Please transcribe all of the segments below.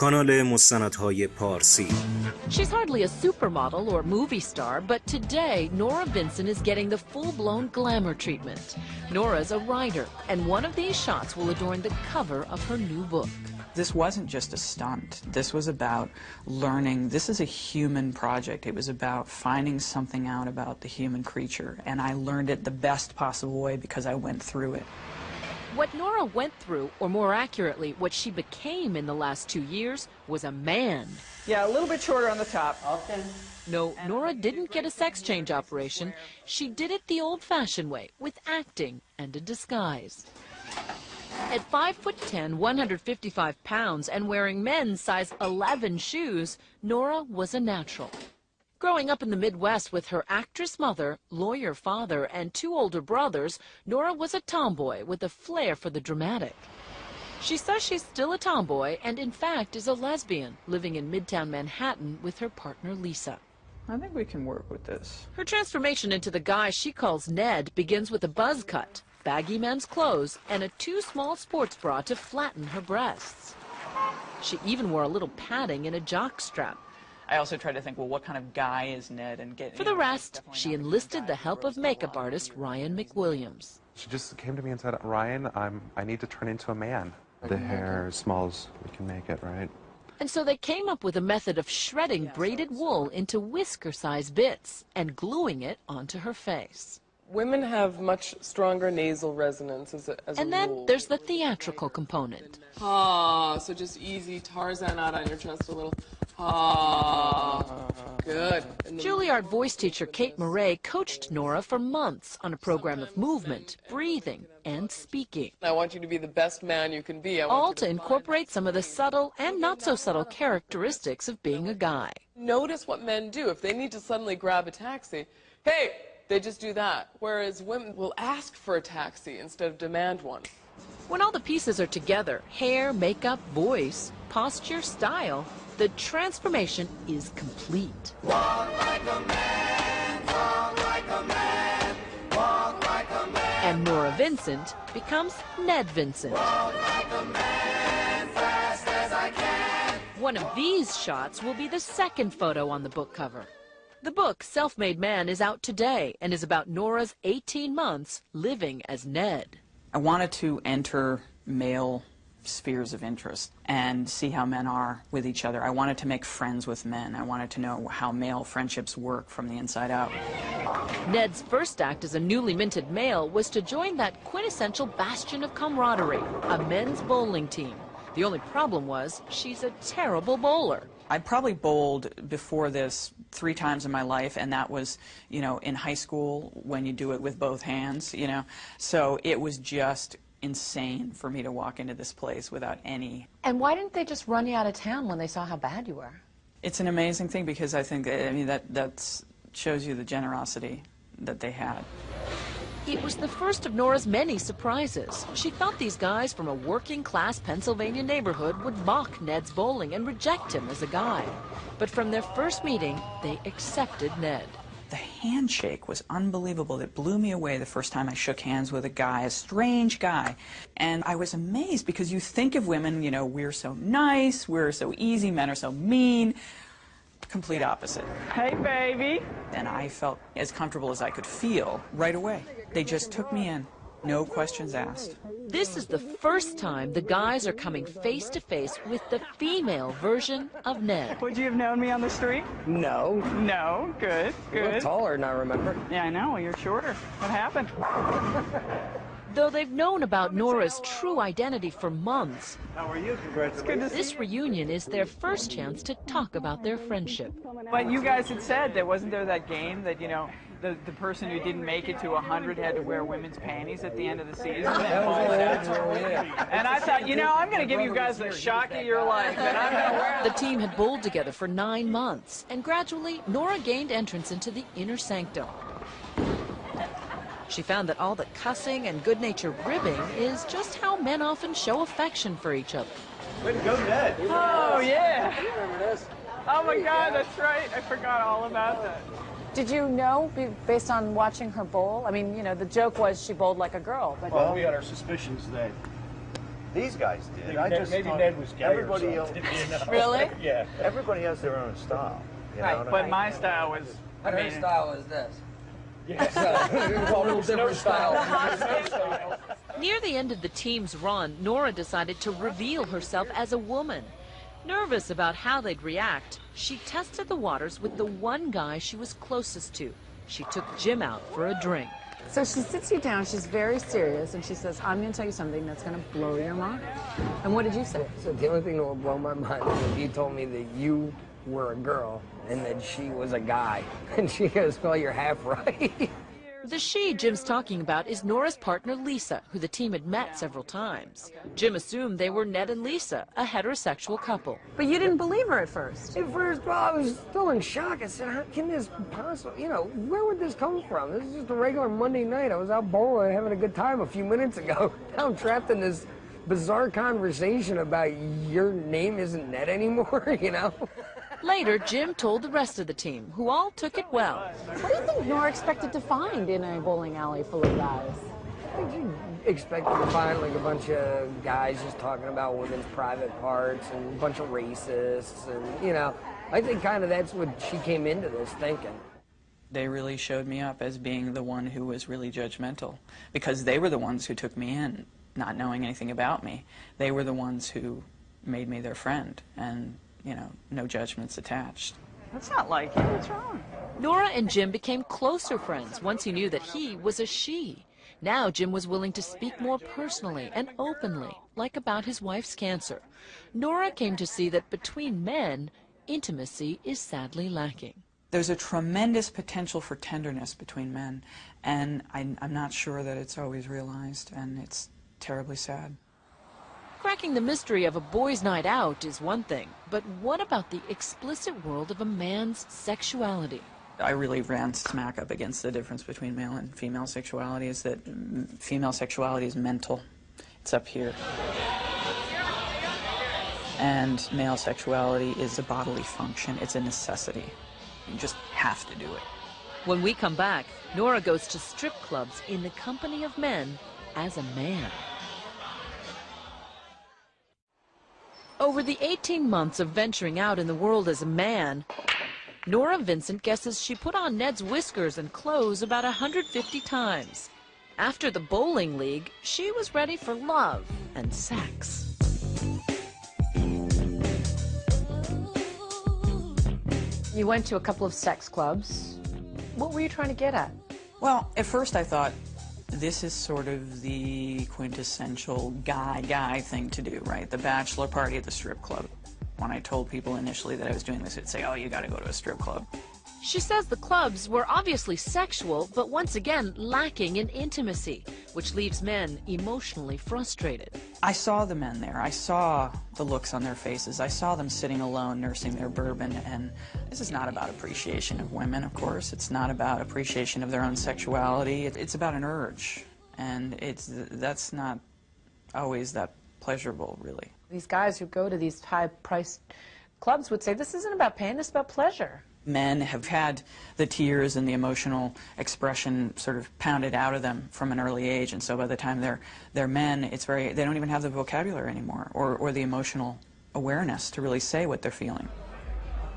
کانال مستندهای پارسی. She's hardly a supermodel or movie star, but today Nora Vincent is getting the full-blown glamour treatment. Nora's a writer, and one of these shots will adorn the cover of her new book. This wasn't just a stunt. This was about learning. This is a human project. It was about finding something out about the human creature, and I learned it the best possible way because I went through it. What Nora went through, or more accurately, what she became in the last 2 years, was a man. Yeah, a little bit shorter on the top. Okay. No, Nora didn't get a sex change operation. She did it the old-fashioned way, with acting and a disguise. At 5'10", 155 pounds, and wearing men's size 11 shoes, Nora was a natural. Growing up in the Midwest with her actress mother, lawyer father, and 2 older brothers, Nora was a tomboy with a flair for the dramatic. She says she's still a tomboy and, in fact, is a lesbian, living in Midtown Manhattan with her partner, Lisa. I think we can work with this. Her transformation into the guy she calls Ned begins with a buzz cut, baggy men's clothes, and a too small sports bra to flatten her breasts. She even wore a little padding in a jock strap. I also tried to think, well, what kind of guy is Ned? And get. For the rest, she enlisted the help of makeup artist Ryan McWilliams. She just came to me and said, Ryan, I need to turn into a man. The hair as small as we can make it, right? And so they came up with a method of shredding braided wool into whisker-sized bits and gluing it onto her face. Women have much stronger nasal resonance as a And then there's the theatrical component. Ah, so just easy Tarzan out on your chest a little. Ah, good. Juilliard voice teacher Kate Murray coached Nora for months on a program of movement, breathing, and speaking. I want you to be the best man you can be. All to incorporate some of the subtle and not so subtle characteristics of being a guy. Notice what men do. If they need to suddenly grab a taxi, hey, they just do that. Whereas women will ask for a taxi instead of demand one. When all the pieces are together, hair, makeup, voice, posture, style, the transformation is complete. Walk like a man, talk like a man, walk like a man. And Nora Vincent becomes Ned Vincent. Walk like a man, fast as I can. One of these shots will be the second photo on the book cover. The book, Self-Made Man, is out today and is about Nora's 18 months living as Ned. I wanted to enter male spheres of interest and see how men are with each other. I wanted to make friends with men. I wanted to know how male friendships work from the inside out. Ned's first act as a newly minted male was to join that quintessential bastion of camaraderie, a men's bowling team. The only problem was she's a terrible bowler. I probably bowled before this 3 times in my life, and that was, you know, in high school when you do it with both hands, you know. So it was just insane for me to walk into this place without any. And why didn't they just run you out of town when they saw how bad you were? It's an amazing thing because I think, I mean, that shows you the generosity that they had. It was the first of Nora's many surprises. She thought these guys from a working-class Pennsylvania neighborhood would mock Ned's bowling and reject him as a guy. But from their first meeting, they accepted Ned. The handshake was unbelievable. It blew me away the first time I shook hands with a guy, a strange guy. And I was amazed because you think of women, you know, we're so nice, we're so easy, men are so mean. Complete opposite. Hey, baby. And I felt as comfortable as I could feel right away. They just took me in, no questions asked. This is the first time the guys are coming face to face with the female version of Ned. Would you have known me on the street? No. No, good, good. You look taller than I remember. Yeah, I know, you're shorter. What happened? Though they've known about Nora's true identity for months, How are you? Congratulations. this reunion is their first chance to talk about their friendship. But you guys had said there wasn't there that game that, you know, the person who didn't make it to 100 had to wear women's panties at the end of the season. And I thought, you know, I'm going to give you guys the shock of your life, and I'm going to wear The team had bowled together for 9 months, and gradually Nora gained entrance into the inner sanctum. She found that all the cussing and good-natured ribbing is just how men often show affection for each other. Way to go, Ned. Oh, yeah. You remember this? Oh, my God, that's right. I forgot all about that. Did you know, based on watching her bowl? I mean, you know, the joke was she bowled like a girl. But Well, we had our suspicions that These guys did. Maybe Ned was gay everybody or else. something, you know? Really? Yeah. Everybody has their own style. You know what I But mean? my style was, But her style is this. Yeah. A little different style. Near the end of the team's run, Nora decided to reveal herself as a woman. Nervous about how they'd react, she tested the waters with the one guy she was closest to. She took Jim out for a drink. So she sits you down, she's very serious, and she says, I'm going to tell you something that's going to blow your mind. And what did you say? So the only thing that will blow my mind is if you told me that you were a girl and that she was a guy. And she goes, well, you're half right. The she Jim's talking about is Nora's partner Lisa, who the team had met several times. Jim assumed they were Ned and Lisa, a heterosexual couple. But you didn't believe her at first. At first, well, I was still in shock. I said, how can this possibly, you know, where would this come from? This is just a regular Monday night. I was out bowling having a good time a few minutes ago. Now I'm trapped in this bizarre conversation about your name isn't Ned anymore, you know? Later, Jim told the rest of the team, who all took it well. What do you think Nora expected to find in a bowling alley full of guys? I think she expected to find like a bunch of guys just talking about women's private parts and a bunch of racists and, you know, I think kind of that's what she came into this thinking. they really showed me up as being the one who was really judgmental, because they were the ones who took me in, not knowing anything about me. They were the ones who made me their friend, and, you know, no judgments attached. That's not like you. What's wrong? Nora and Jim became closer friends once he knew that he was a she. Now Jim was willing to speak more personally and openly, like about his wife's cancer. Nora came to see that between men, intimacy is sadly lacking. There's a tremendous potential for tenderness between men, and I'm not sure that it's always realized, and it's terribly sad. Cracking the mystery of a boys' night out is one thing, but what about the explicit world of a man's sexuality? I really ran smack up against the difference between male and female sexuality, is that female sexuality is mental. It's up here. And male sexuality is a bodily function. It's a necessity. You just have to do it. When we come back, Nora goes to strip clubs in the company of men as a man. Over the 18 months of venturing out in the world as a man, Nora Vincent guesses she put on Ned's whiskers and clothes about 150 times. After the bowling league, she was ready for love and sex. You went to a couple of sex clubs. What were you trying to get at? Well, at first I thought, this is sort of the quintessential guy thing to do, right? The bachelor party at the strip club. When I told people initially that I was doing this, they'd say, oh, you gotta go to a strip club. She says the clubs were obviously sexual, but once again lacking in intimacy, which leaves men emotionally frustrated. I saw the men there. I saw the looks on their faces. I saw them sitting alone, nursing their bourbon, and this is not about appreciation of women, of course. It's not about appreciation of their own sexuality. It's about an urge, and that's not always that pleasurable, really. These guys who go to these high-priced clubs would say, this isn't about pain, it's about pleasure. Men have had the tears and the emotional expression sort of pounded out of them from an early age, and so by the time they're men, they don't even have the vocabulary anymore, or the emotional awareness to really say what they're feeling.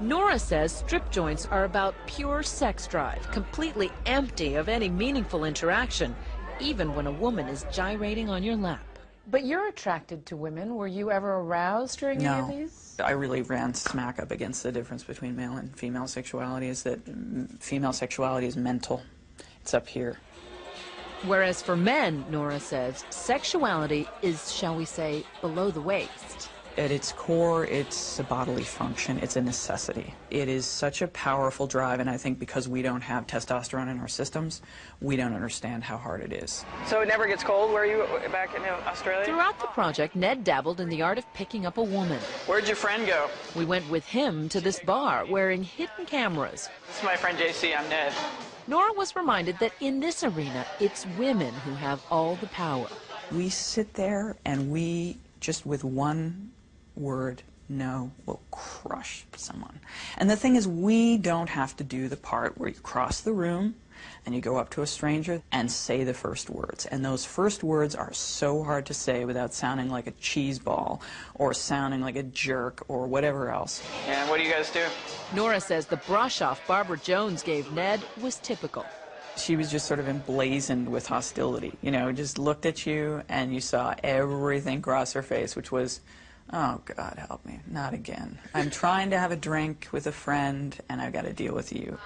Nora says strip joints are about pure sex drive, completely empty of any meaningful interaction, even when a woman is gyrating on your lap. But you're attracted to women. Were you ever aroused during any of these? I really ran smack up against the difference between male and female sexuality, is that female sexuality is mental. It's up here. Whereas for men, Nora says, sexuality is, shall we say, below the waist. At its core, it's a bodily function. It's a necessity. It is such a powerful drive, and I think because we don't have testosterone in our systems, we don't understand how hard it is. So it never gets cold where you back in Australia? Throughout the project, Ned dabbled in the art of picking up a woman. Where'd your friend go? We went with him to this bar, wearing hidden cameras. This is my friend JC, I'm Ned. Nora was reminded that in this arena, it's women who have all the power. We sit there and we, just with one word, no, will crush someone. And the thing is, we don't have to do the part where you cross the room and you go up to a stranger and say the first words. And those first words are so hard to say without sounding like a cheese ball or sounding like a jerk or whatever else. And what do you guys do? Nora says the brush-off Barbara Jones gave Ned was typical. She was just sort of emblazoned with hostility, you know, just looked at you and you saw everything cross her face, which was, oh, God, help me, not again. I'm trying to have a drink with a friend and I've got to deal with you.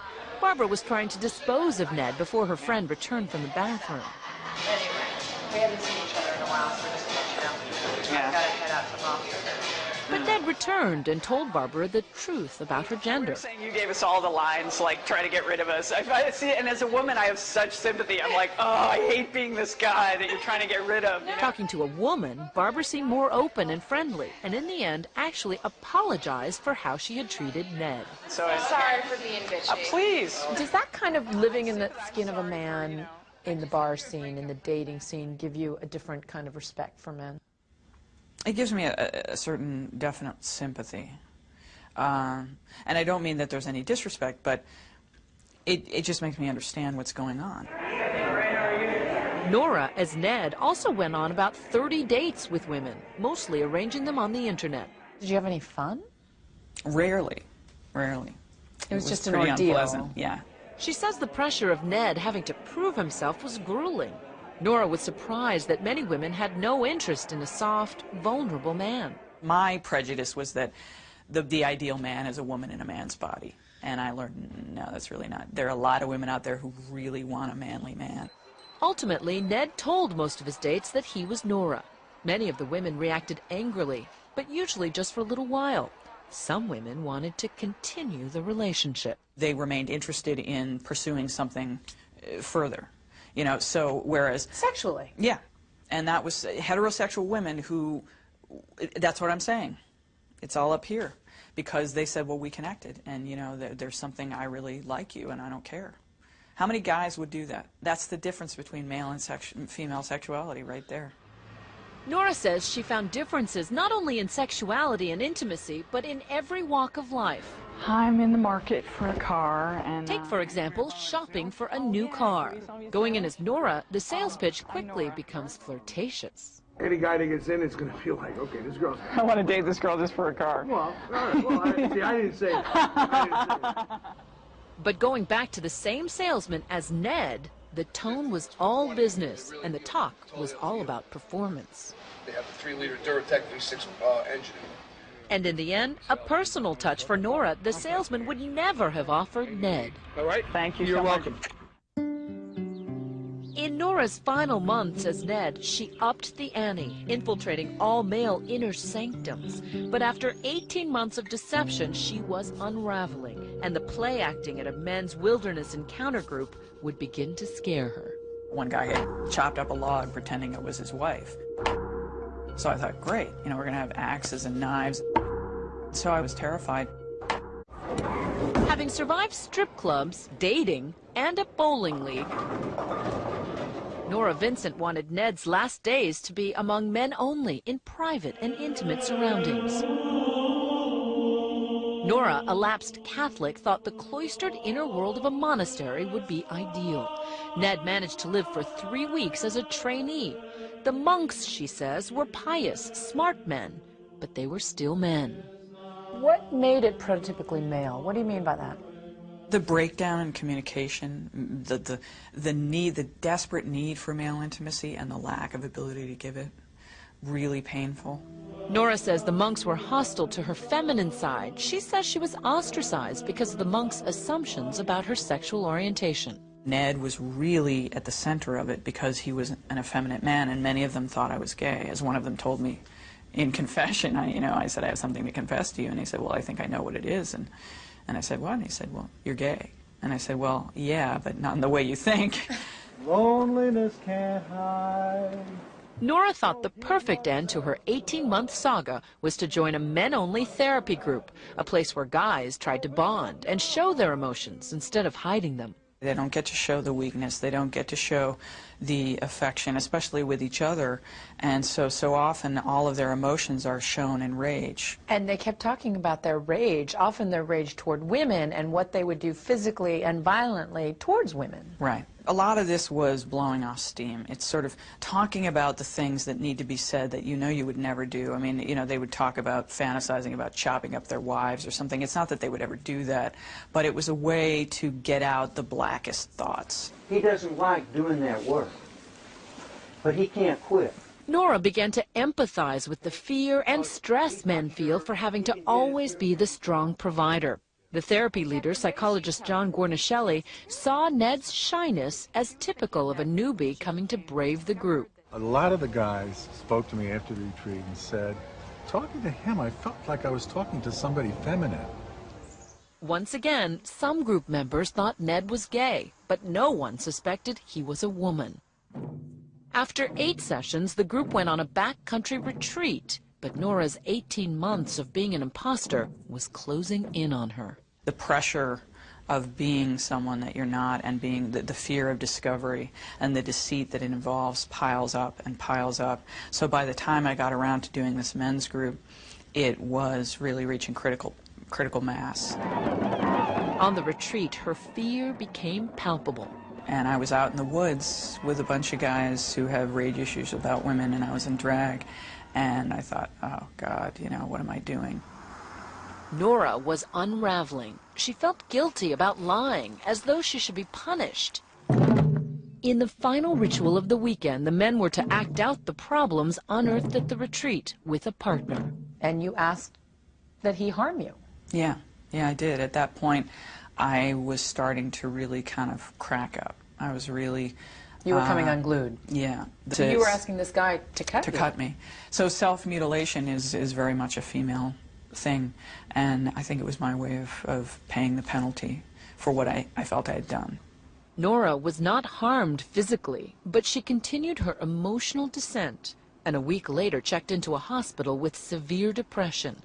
Barbara was trying to dispose of Ned before her friend returned from the bathroom. Anyway, we haven't seen each other in a while, so just to let you know, I've got to head out to mom. But Ned returned and told Barbara the truth about her gender. You're saying you gave us all the lines, like, try to get rid of us. I see it, and as a woman, I have such sympathy. I'm like, oh, I hate being this guy that you're trying to get rid of. You know? Talking to a woman, Barbara seemed more open and friendly, and in the end, actually apologized for how she had treated Ned. So Sorry for being bitchy. please. Does that kind of living in the skin of a man in the bar scene, in the dating scene, give you a different kind of respect for men? It gives me a certain definite sympathy. And I don't mean that there's any disrespect, but it just makes me understand what's going on. Nora, as Ned, also went on about 30 dates with women, mostly arranging them on the internet. Did you have any fun? Rarely. Rarely. It was just an pretty ordeal. unpleasant. Yeah. She says the pressure of Ned having to prove himself was grueling. Nora was surprised that many women had no interest in a soft, vulnerable man. My prejudice was that the ideal man is a woman in a man's body. And I learned, no, that's really not. There are a lot of women out there who really want a manly man. Ultimately, Ned told most of his dates that he was Nora. Many of the women reacted angrily, but usually just for a little while. Some women wanted to continue the relationship. They remained interested in pursuing something further. You know, so whereas... Sexually. Yeah. And that was heterosexual women who, that's what I'm saying. It's all up here. Because they said, well, we connected. And, you know, there's something, I really like you and I don't care. How many guys would do that? That's the difference between male and female sexuality right there. Nora says she found differences not only in sexuality and intimacy, but in every walk of life. I'm in the market for a car and... Take, for example, shopping for a new car. Going in as Nora, the sales pitch quickly becomes flirtatious. Any guy that gets in is going to feel like, okay, this girl's... I want to date this girl just for a car. Well, all right, well, I didn't say that. But going back to the same salesman as Ned, the tone was all business, and the talk was all about performance. They have the 3-liter Duratec V6 engine. And in the end, a personal touch for Nora the salesman would never have offered Ned. All right? Thank you You're so much. welcome. In Nora's final months as Ned, she upped the ante, infiltrating all male inner sanctums. But after 18 months of deception, she was unraveling, and the play acting at a men's wilderness encounter group would begin to scare her. One guy had chopped up a log pretending it was his wife. So I thought, great, you know, we're going to have axes and knives. So I was terrified. Having survived strip clubs, dating, and a bowling league, Nora Vincent wanted Ned's last days to be among men only, in private and intimate surroundings. Nora, a lapsed Catholic, thought the cloistered inner world of a monastery would be ideal. Ned managed to live for 3 weeks as a trainee. The monks, she says, were pious, smart men, but they were still men. What made it prototypically male? What do you mean by that? The breakdown in communication, the need, the desperate need for male intimacy and the lack of ability to give it, really painful. Nora says the monks were hostile to her feminine side. She says she was ostracized because of the monks' assumptions about her sexual orientation. Ned was really at the center of it because he was an effeminate man, and many of them thought I was gay. As one of them told me in confession, I said, I have something to confess to you. And he said, well, I think I know what it is. And I said, what? And he said, well, you're gay. And I said, well, yeah, but not in the way you think. Loneliness can't hide. Nora thought the perfect end to her 18-month saga was to join a men-only therapy group, a place where guys tried to bond and show their emotions instead of hiding them. They don't get to show the weakness. They don't get to show the affection, especially with each other. And so often all of their emotions are shown in rage. And they kept talking about their rage, often their rage toward women and what they would do physically and violently towards women. Right. A lot of this was blowing off steam. It's sort of talking about the things that need to be said that you know you would never do. I mean, you know, they would talk about fantasizing about chopping up their wives or something. It's not that they would ever do that, but it was a way to get out the blackest thoughts. He doesn't like doing that work, but he can't quit. Nora began to empathize with the fear and stress men feel for having to always be the strong provider. The therapy leader, psychologist John Gornishelli, saw Ned's shyness as typical of a newbie coming to brave the group. A lot of the guys spoke to me after the retreat and said, talking to him, I felt like I was talking to somebody feminine. Once again, some group members thought Ned was gay, but no one suspected he was a woman. After 8 sessions, the group went on a backcountry retreat, but Nora's 18 months of being an imposter was closing in on her. The pressure of being someone that you're not and being the fear of discovery and the deceit that it involves piles up and piles up. So by the time I got around to doing this men's group, it was really reaching critical mass. On the retreat, her fear became palpable. And I was out in the woods with a bunch of guys who have rage issues about women, and I was in drag. And I thought, oh, God, you know, what am I doing? Nora was unraveling. She felt guilty about lying, as though she should be punished. In the final ritual of the weekend, the men were to act out the problems unearthed at the retreat with a partner. And you asked that he harm you? Yeah, I did. At that point, I was starting to really kind of crack up. I was really... You were coming unglued. Yeah. So you were asking this guy to cut you? To cut me. So self-mutilation is very much a female thing, and I think it was my way of paying the penalty for what I felt I had done. Nora was not harmed physically, but she continued her emotional descent, and a week later checked into a hospital with severe depression.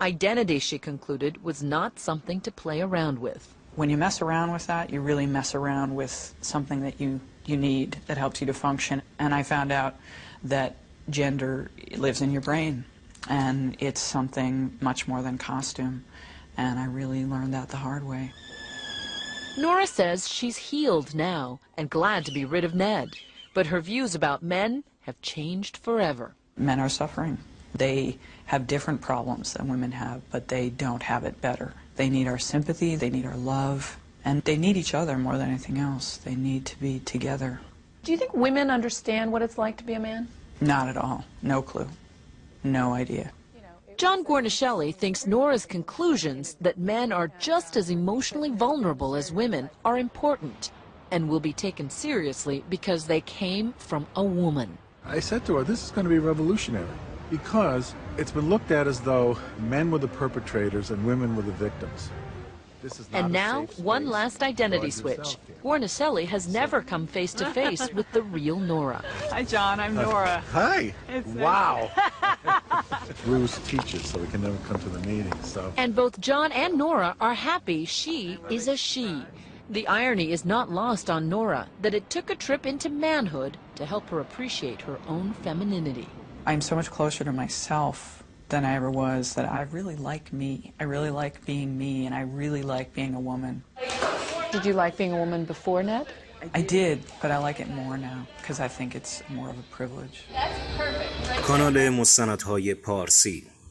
Identity, she concluded, was not something to play around with. When you mess around with that, you really mess around with something that you need that helps you to function. And I found out that gender lives in your brain, and it's something much more than costume. And I really learned that the hard way. Nora says she's healed now and glad to be rid of Ned, but her views about men have changed forever. Men are suffering. They have different problems than women have, but they don't have it better. They need our sympathy, they need our love, and they need each other more than anything else. They need to be together. Do you think women understand what it's like to be a man? Not at all. No clue. No idea. John Gornishelli thinks Nora's conclusions that men are just as emotionally vulnerable as women are important and will be taken seriously because they came from a woman. I said to her, this is going to be revolutionary, because it's been looked at as though men were the perpetrators and women were the victims. This is not And now, one last identity switch. yourself, yeah. Gornishelli has never come face-to-face with the real Nora. Hi, John. I'm Nora. Hi. It's Wow. We was teachers, so we can never come to the meetings. So. And both John and Nora are happy she is a she. The irony is not lost on Nora that it took a trip into manhood to help her appreciate her own femininity. I'm so much closer to myself than I ever was, that I really like me. I really like being me, and I really like being a woman. Did you like being a woman before Ned? I did, but I like it more now, because I think it's more of a privilege. کانال مستندهای پارسی